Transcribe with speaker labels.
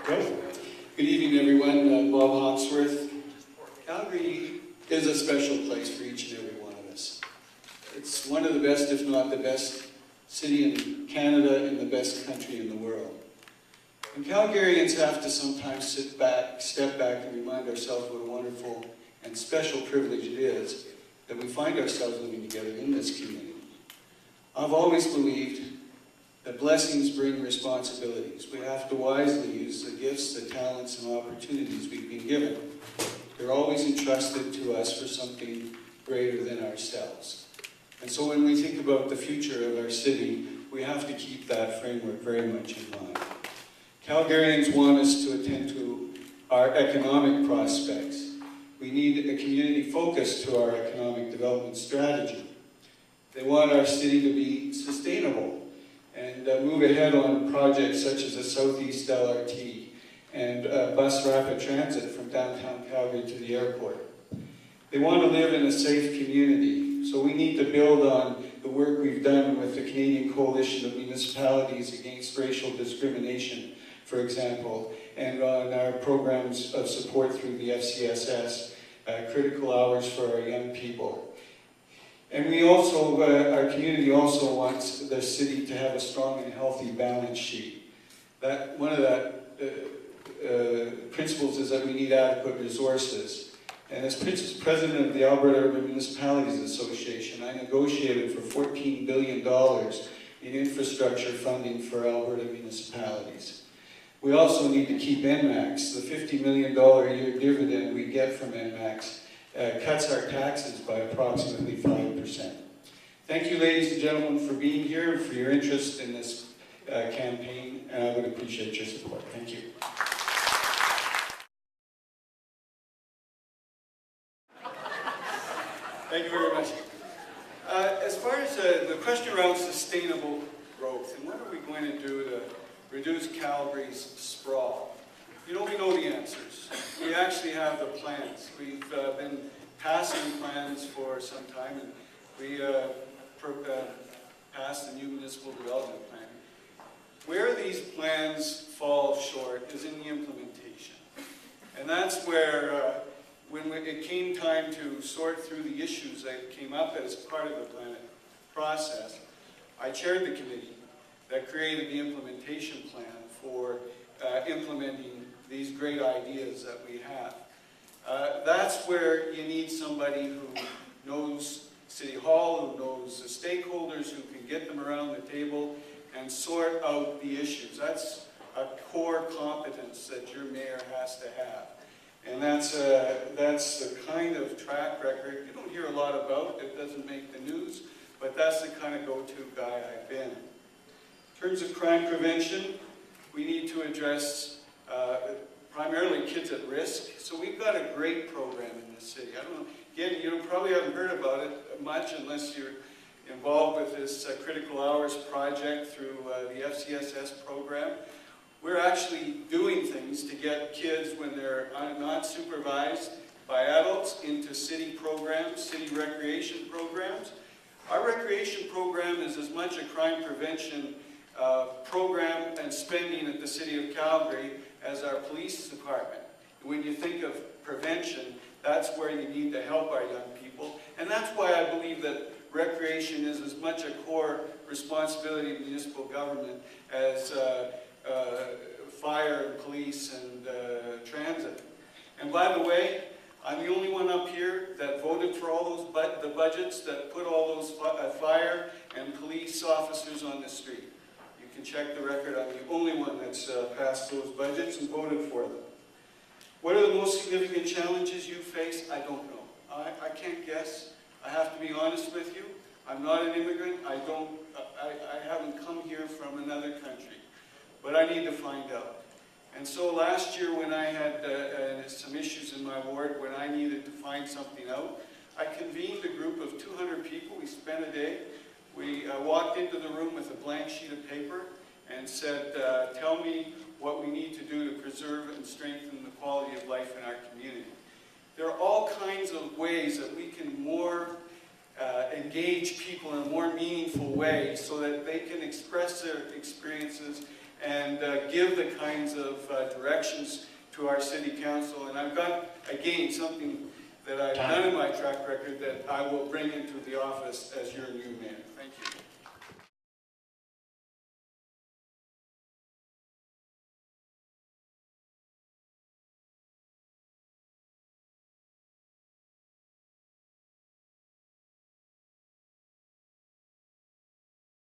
Speaker 1: Good evening, everyone. Bob Hawkesworth. Calgary is a special place for each and every one of us. It's one of the best, if not the best, city in Canada and the best country in the world. And Calgarians have to sometimes step back and remind ourselves what a wonderful and special privilege it is that we find ourselves living together in this community. I've always believed that blessings bring responsibilities. We have to wisely use the gifts, the talents, and opportunities we've been given. They're always entrusted to us for something greater than ourselves. And so when we think about the future of our city, we have to keep that framework very much in mind. Calgarians want us to attend to our economic prospects. We need a community focus to our economic development strategy. They want our city to be sustainable and move ahead on projects such as the Southeast LRT and bus rapid transit from downtown Calgary to the airport. They want to live in a safe community, so we need to build on the work we've done with the Canadian Coalition of Municipalities Against Racial Discrimination, for example, and on our programs of support through the FCSS, critical hours for our young people. And we also, our community also wants the city to have a strong and healthy balance sheet. One of the principles is that we need adequate resources. And as president of the Alberta Urban Municipalities Association, I negotiated for $14 billion in infrastructure funding for Alberta municipalities. We also need to keep NMAX. The $50 million a year dividend we get from NMAX cuts our taxes by approximately 5%. Thank you, ladies and gentlemen, for being here and for your interest in this campaign, and I would appreciate your support. Thank you. Thank you very much. As far as the question around sustainable growth, and what are we going to do to reduce Calgary's sprawl? You know, we know the answers. We actually have the plans. We've been passing plans for some time, and we passed the new municipal development plan. Where these plans fall short is in the implementation. And that's where, when it came time to sort through the issues that came up as part of the plan process, I chaired the committee that created the implementation plan for implementing these great ideas that we have. That's where you need somebody who knows City Hall, who knows the stakeholders, who can get them around the table and sort out the issues. That's a core competence that your mayor has to have. And that's the kind of track record you don't hear a lot about. It doesn't make the news, but that's the kind of go-to guy I've been. In terms of crime prevention, we need to address primarily kids at risk. So we've got a great program in this city. I don't know, again, you probably haven't heard about it much unless you're involved with this critical hours project through the FCSS program. We're actually doing things to get kids, when they're not supervised by adults, into city programs, city recreation programs. Our recreation program is as much a crime prevention program and spending at the City of Calgary as our police department. When you think of prevention, that's where you need to help our young people. And that's why I believe that recreation is as much a core responsibility of municipal government as fire and police and transit. And by the way, I'm the only one up here that voted for all those the budgets that put all those fire and police officers on the street. You can check the record. I'm the only one that's passed those budgets and voted for them. What are the most significant challenges you face? I don't know. I can't guess. I have to be honest with you. I'm not an immigrant. I haven't come here from another country. But I need to find out. And so last year, when I had some issues in my ward, when I needed to find something out, I convened a group of 200 people. We spent a day. We walked into the room with a blank sheet of paper and said, tell me what we need to do to preserve and strengthen the quality of life in our community. There are all kinds of ways that we can more engage people in a more meaningful way so that they can express their experiences and give the kinds of directions to our city council. And I've got, again, something that I've done in my track record that I will bring into the office as your new mayor. Thank you.